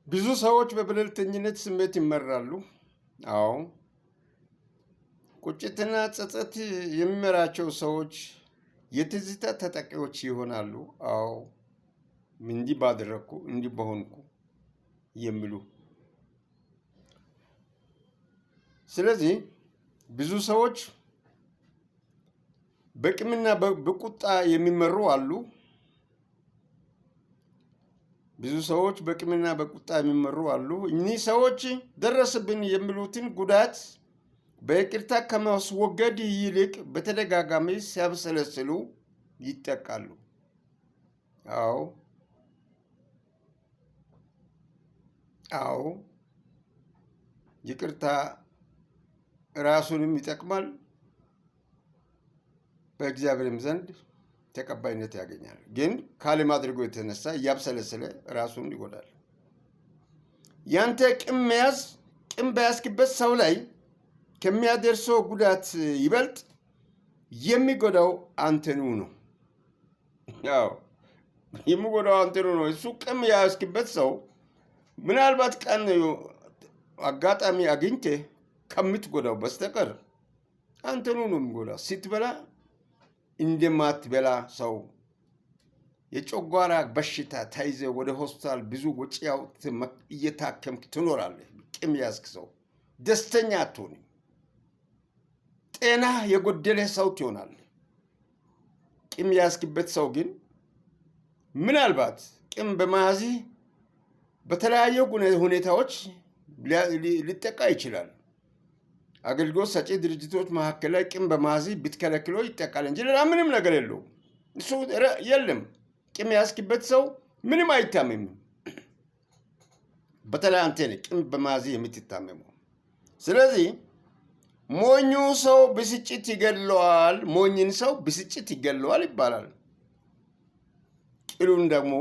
ብዙ ሰዎች በብለልተኝነት ስሜት ይመራሉ። አዎ። ቁጭትና ጸጸት የሚመራቸው ሰዎች የትዝታ ተጠቂዎች ይሆናሉ። አዎ። እንዲህ ባደረግኩ እንዲህ በሆንኩ የሚሉ ስለዚህ ብዙ ሰዎች በቂምና በቁጣ የሚመሩ አሉ። ብዙ ሰዎች በቂምና በቁጣ የሚመሩ አሉ። እኚህ ሰዎች ደረሰብን የሚሉትን ጉዳት በይቅርታ ከማስወገድ ይልቅ በተደጋጋሚ ሲያብሰለስሉ ይጠቃሉ። አዎ አዎ፣ ይቅርታ ራሱንም ይጠቅማል፣ በእግዚአብሔርም ዘንድ ተቀባይነት ያገኛል። ግን ካለማድረጉ የተነሳ እያብሰለሰለ ራሱን ይጎዳል። ያንተ ቂም መያዝ ቂም በያዝክበት ሰው ላይ ከሚያደርሰው ጉዳት ይበልጥ የሚጎዳው አንተኑ ነው። ያው የሚጎዳው አንተኑ ነው። እሱ ቂም የያዝክበት ሰው ምናልባት ቀን አጋጣሚ አግኝቴ ከምትጎዳው በስተቀር አንተኑ ነው የሚጎዳው። ስትበላ እንደማትበላ ሰው የጨጓራ በሽታ ተይዘ ወደ ሆስፒታል ብዙ ወጪ አውጥተህ እየታከምክ ትኖራለህ። ቂም ያዝክ ሰው ደስተኛ አትሆንም። ጤና የጎደለ ሰው ትሆናለህ። ቂም ያዝክበት ሰው ግን ምናልባት ቂም በመያዝህ በተለያዩ ሁኔታዎች ሊጠቃ ይችላል። አገልግሎት ሰጪ ድርጅቶች መካከል ላይ ቂም በመያዝ ብትከለክለው ይጠቃል እንጂ ሌላ ምንም ነገር የለውም። እሱ የለም። ቂም ያዝክበት ሰው ምንም አይታመምም። በተለይ አንተ ነህ ቂም በመያዝ የምትታመመው። ስለዚህ ሞኙ ሰው ብስጭት ይገድለዋል፣ ሞኝን ሰው ብስጭት ይገድለዋል ይባላል። ቅሉን ደግሞ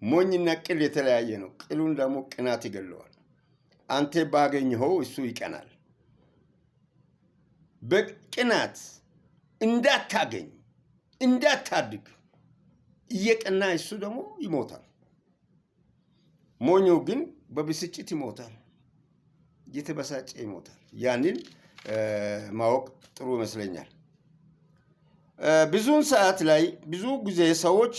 ሞኝና ቅል የተለያየ ነው። ቅሉን ደግሞ ቅናት ይገድለዋል። አንተ ባገኘኸው እሱ ይቀናል። በቅናት እንዳታገኝ እንዳታድግ እየቀና እሱ ደግሞ ይሞታል። ሞኙ ግን በብስጭት ይሞታል፣ እየተበሳጨ ይሞታል። ያንን ማወቅ ጥሩ ይመስለኛል። ብዙውን ሰዓት ላይ ብዙ ጊዜ ሰዎች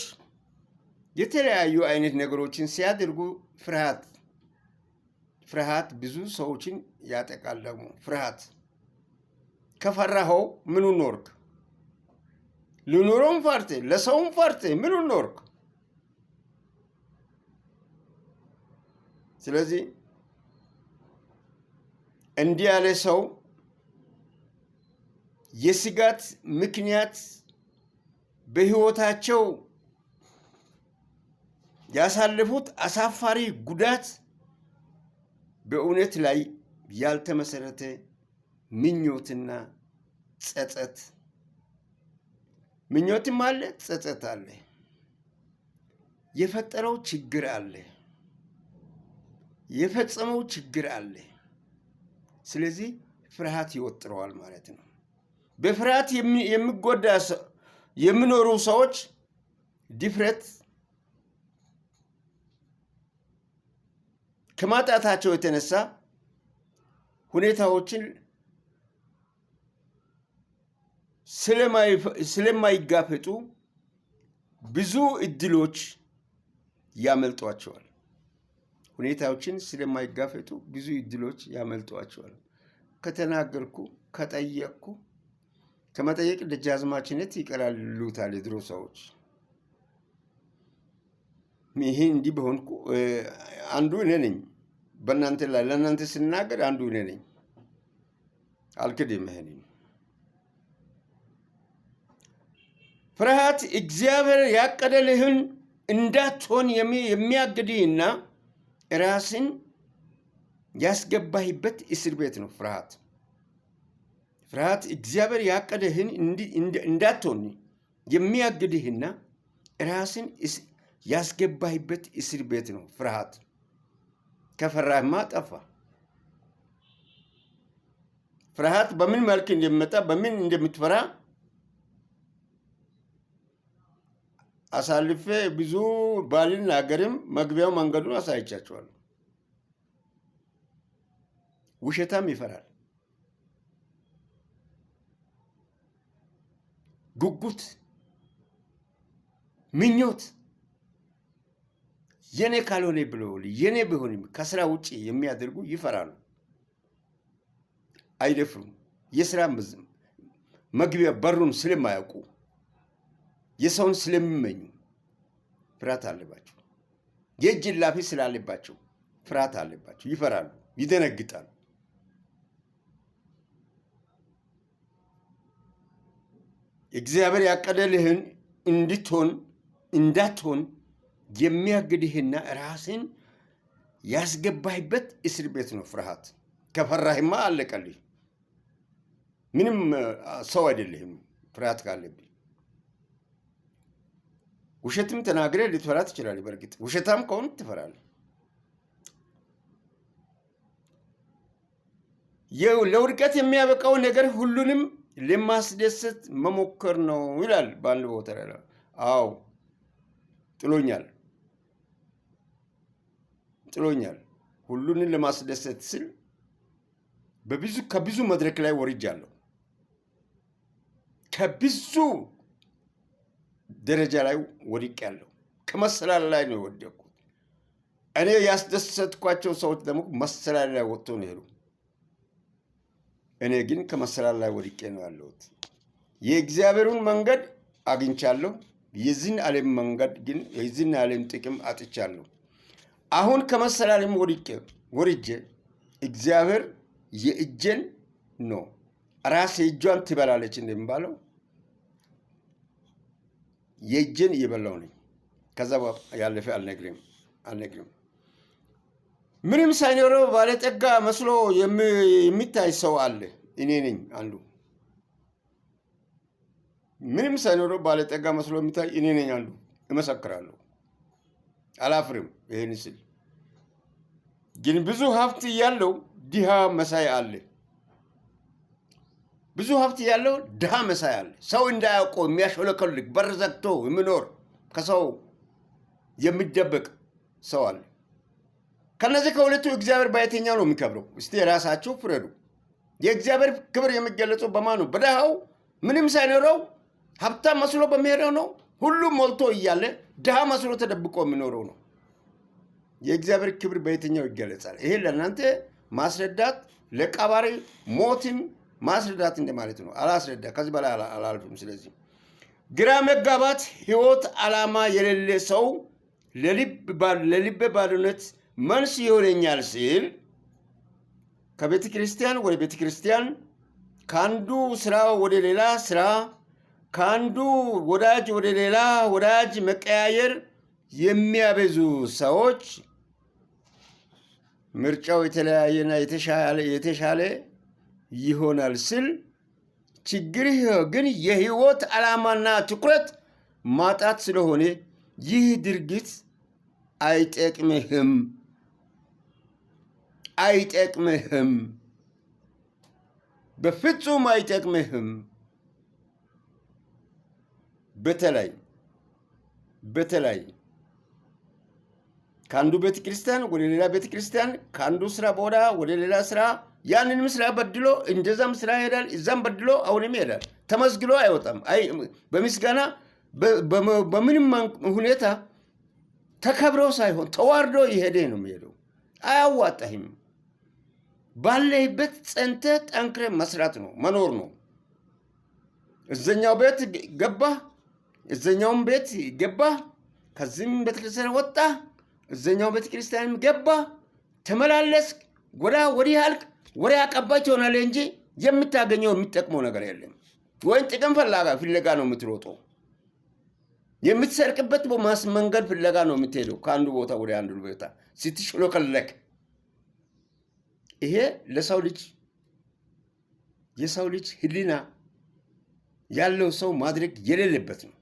የተለያዩ አይነት ነገሮችን ሲያደርጉ ፍርሃት ብዙ ሰዎችን ያጠቃል። ደግሞ ፍርሃት ከፈራኸው ምኑን ኖርክ? ልኑሮም ፈርቴ ለሰውም ፈርቴ ምኑን ኖርክ? ስለዚህ እንዲህ ያለ ሰው የስጋት ምክንያት በህይወታቸው ያሳለፉት አሳፋሪ ጉዳት በእውነት ላይ ያልተመሰረተ ምኞትና ጸጸት፣ ምኞትም አለ፣ ጸጸት አለ፣ የፈጠረው ችግር አለ፣ የፈጸመው ችግር አለ። ስለዚህ ፍርሃት ይወጥረዋል ማለት ነው። በፍርሃት የሚጎዳ የሚኖሩ ሰዎች ድፍረት ከማጣታቸው የተነሳ ሁኔታዎችን ስለማይጋፈጡ ብዙ እድሎች ያመልጧቸዋል። ሁኔታዎችን ስለማይጋፈጡ ብዙ እድሎች ያመልጧቸዋል። ከተናገርኩ ከጠየቅኩ ከመጠየቅ ደጃዝማችነት ይቀራል ይሉታል የድሮ ሰዎች። ይሄ እንዲህ በሆንኩ አንዱ እኔ ነኝ። በእናንተ ላይ ለእናንተ ስናገር አንዱ እኔ ነኝ። አልክድም። ይሄን ፍርሃት እግዚአብሔር ያቀደልህን እንዳትሆን የሚያግድህና ራስን ያስገባህበት እስር ቤት ነው። ፍርሃት እግዚአብሔር ያቀደህን እንዳትሆን የሚያግድህና ራስን ያስገባህበት እስር ቤት ነው። ፍርሃት ከፈራህማ ጠፋ። ፍርሃት በምን መልክ እንደሚመጣ በምን እንደምትፈራ አሳልፌ ብዙ ባልናገርም መግቢያው መንገዱን አሳይቻቸዋለሁ። ውሸታም ይፈራል። ጉጉት፣ ምኞት የኔ ካልሆነ ብሎ የኔ ቢሆንም ከስራ ውጪ የሚያደርጉ ይፈራሉ፣ አይደፍሩም። የስራ መግቢያ በሩን ስለማያውቁ የሰውን ስለሚመኙ ፍርሃት አለባቸው። የእጅ ላፊ ስላለባቸው ፍርሃት አለባቸው። ይፈራሉ፣ ይደነግጣሉ። እግዚአብሔር ያቀደልህን እንዳትሆን የሚያግድህና ራስን ያስገባህበት እስር ቤት ነው ፍርሃት። ከፈራህማ አለቀልህ። ምንም ሰው አይደለህም ፍርሃት ካለብህ። ውሸትም ተናግረህ ልትፈራ ትችላለህ። በእርግጥ ውሸታም ከሆነ ትፈራለህ። ለውድቀት የሚያበቃው ነገር ሁሉንም ለማስደሰት መሞከር ነው ይላል በአንድ ቦታ ላይ። አዎ ጥሎኛል። ሁሉንም ለማስደሰት ስል ከብዙ መድረክ ላይ ወርጃለሁ። ከብዙ ደረጃ ላይ ወድቄያለሁ። ከመሰላል ላይ ነው የወደቅኩት። እኔ ያስደሰትኳቸው ሰዎች ደግሞ መሰላል ላይ ወጥቶ ነው የሄዱ። እኔ ግን ከመሰላል ላይ ወድቄ ነው ያለሁት። የእግዚአብሔርን መንገድ አግኝቻለሁ። የዚህን ዓለም መንገድ ግን የዚህን ዓለም ጥቅም አጥቻለሁ። አሁን ከመሰላልም ወርጄ እግዚአብሔር የእጄን ነው ራስ የእጇን ትበላለች እንደሚባለው የእጄን እየበላው ነኝ። ከዛ ያለፈ አልነግርም። ምንም ሳይኖረው ባለጠጋ መስሎ የሚታይ ሰው አለ። እኔ ነኝ አንዱ። ምንም ሳይኖረው ባለጠጋ መስሎ የሚታይ እኔ ነኝ አንዱ። እመሰክራለሁ፣ አላፍርም። ይሄን ስል ግን ብዙ ሀብት ያለው ድሃ መሳይ አለ። ብዙ ሀብት ያለው ድሃ መሳይ አለ። ሰው እንዳያውቀው የሚያሾለከልክ በር ዘግቶ የሚኖር ከሰው የሚደበቅ ሰው አለ። ከነዚህ ከሁለቱ እግዚአብሔር በየትኛው ነው የሚከብረው? እስቲ የራሳችሁ ፍረዱ። የእግዚአብሔር ክብር የሚገለጸው በማን ነው? በድሃው ምንም ሳይኖረው ሀብታም መስሎ በሚሄደው ነው? ሁሉም ሞልቶ እያለ ድሃ መስሎ ተደብቆ የሚኖረው ነው? የእግዚአብሔር ክብር በየትኛው ይገለጻል? ይሄ ለእናንተ ማስረዳት ለቀባሪ ሞትን ማስረዳት እንደማለት ነው። አላስረዳ፣ ከዚህ በላይ አላልፍም። ስለዚህ ግራ መጋባት ህይወት ዓላማ የሌለ ሰው ለልብ ባዶነት መንስ ይሆነኛል ሲል ከቤተ ክርስቲያን ወደ ቤተ ክርስቲያን፣ ከአንዱ ስራ ወደ ሌላ ስራ፣ ከአንዱ ወዳጅ ወደ ሌላ ወዳጅ መቀያየር የሚያበዙ ሰዎች ምርጫው የተለያየና የተሻለ ይሆናል ሲል፣ ችግርህ ግን የህይወት ዓላማና ትኩረት ማጣት ስለሆነ ይህ ድርጊት አይጠቅምህም፣ በፍጹም አይጠቅምህም። በተለይ ከአንዱ ቤተ ክርስቲያን ወደ ሌላ ቤተ ክርስቲያን፣ ከአንዱ ስራ ቦታ ወደ ሌላ ስራ፣ ያንንም ስራ በድሎ እንደዛም ስራ ይሄዳል፣ እዛም በድሎ አሁንም ይሄዳል። ተመስግሎ አይወጣም። በምስጋና በምንም ሁኔታ ተከብሮ ሳይሆን ተዋርዶ ይሄደ ነው የሚሄደው። አያዋጣህም። ባለህበት ጸንተ ጠንክረ መስራት ነው፣ መኖር ነው። እዘኛው ቤት ገባህ፣ እዘኛውም ቤት ገባህ፣ ከዚህም ቤተክርስቲያን ወጣ፣ እዘኛው ቤተክርስቲያንም ገባ፣ ተመላለስ፣ ጎዳ ወዲህ አልክ፣ ወሬ አቀባች ይሆናል እንጂ የምታገኘው የሚጠቅመው ነገር የለም። ወይም ጥቅም ፍለጋ ነው የምትሮጠው። የምትሰርቅበት መንገድ ፍለጋ ነው የምትሄደው። ከአንዱ ቦታ ወደ አንዱ ቦታ ስትሽሎከለክ። ይሄ የሰው ልጅ ህሊና ያለው ሰው ማድረግ የሌለበት ነው።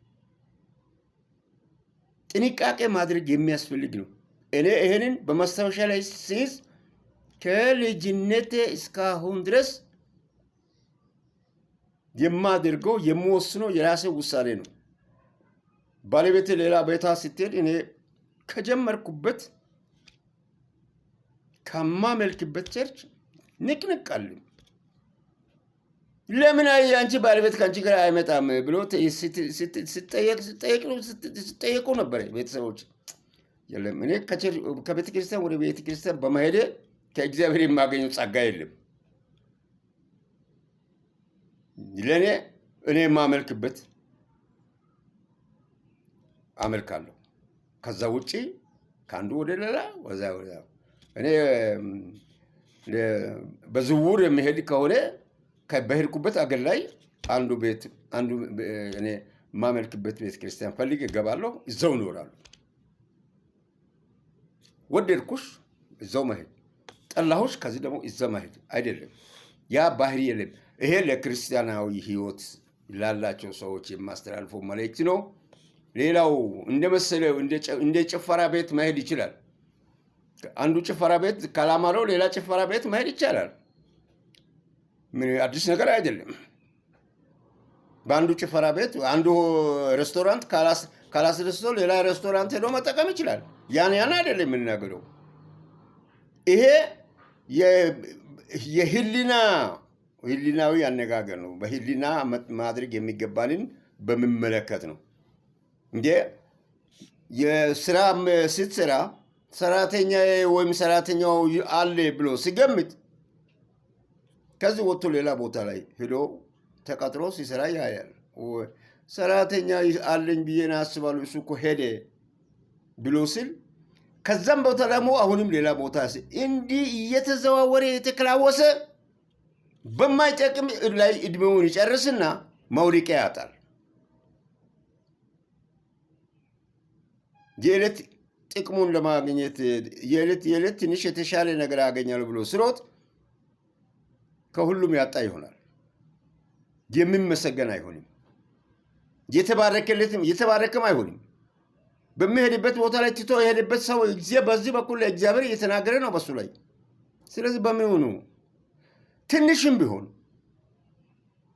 ጥንቃቄ ማድረግ የሚያስፈልግ ነው። እኔ ይሄንን በማስታወሻ ላይ ሲይዝ ከልጅነቴ እስካሁን ድረስ የማደርገው የምወስነው የራሴ ውሳኔ ነው። ባለቤቴ ሌላ ቤታ ስትሄድ እኔ ከጀመርኩበት ከማመልክበት ቸርች ንቅንቅ አለኝ። ለምን አንቺ ባለቤት ከአንቺ ጋር አይመጣም ብሎ ሲጠየቁ ነበር ቤተሰቦች። የለም እኔ ከቤተ ክርስቲያን ወደ ቤተ ክርስቲያን በመሄዴ ከእግዚአብሔር የማገኘው ጸጋ የለም። ለእኔ እኔ የማመልክበት አመልካለሁ። ከዛ ውጪ ከአንዱ ወደ ሌላ ወዛ እኔ በዝውውር የሚሄድ ከሆነ በሄድኩበት አገር ላይ አንዱ እኔ የማመልክበት ቤተ ክርስቲያን ፈልጌ እገባለሁ፣ እዛው እኖራለሁ። ወደድኩሽ እዛው መሄድ፣ ጠላሁሽ ከዚህ ደግሞ እዛ መሄድ አይደለም። ያ ባህሪ የለም። ይሄ ለክርስቲያናዊ ሕይወት ላላቸው ሰዎች የማስተላልፈው መልእክት ነው። ሌላው እንደመሰለው እንደ ጭፈራ ቤት መሄድ ይችላል። አንዱ ጭፈራ ቤት ካላማረው ሌላ ጭፈራ ቤት መሄድ ይቻላል። ምን አዲስ ነገር አይደለም። በአንዱ ጭፈራ ቤት አንዱ ሬስቶራንት ካላስደስተው ሌላ ሬስቶራንት ሄዶ መጠቀም ይችላል። ያን አይደለም የምናገረው። ይሄ ህሊናዊ አነጋገር ነው። በህሊና ማድረግ የሚገባንን በሚመለከት ነው። እንዴ የስራ ስትሰራ ሰራተኛ ወይም ሰራተኛው አለ ብሎ ሲገምት ከዚህ ወጥቶ ሌላ ቦታ ላይ ሄዶ ተቀጥሮ ሲሰራ ያያል። ሰራተኛ አለኝ ብዬን አስባለሁ እሱ እኮ ሄደ ብሎ ሲል ከዛም ቦታ ደግሞ አሁንም ሌላ ቦታ እንዲህ እየተዘዋወረ የተከላወሰ በማይጠቅም ላይ እድሜውን ይጨርስና መውደቂያ ያጣል። የዕለት ጥቅሙን ለማግኘት የዕለት ትንሽ የተሻለ ነገር ያገኛል ብሎ ስሮት ከሁሉም ያጣ ይሆናል። የሚመሰገን አይሆንም። የተባረከም አይሆንም። በሚሄድበት ቦታ ላይ ትቶ የሄደበት ሰው በዚህ በኩል ለእግዚአብሔር እየተናገረ ነው በሱ ላይ። ስለዚህ በሚሆኑ ትንሽም ቢሆን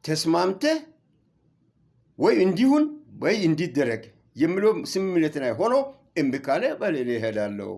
ተስማምተህ ወይ እንዲሁን ወይ እንዲደረግ የሚለው ስምምነት ላይ ሆኖ እምቢ ካለ በሌላ እሄዳለሁ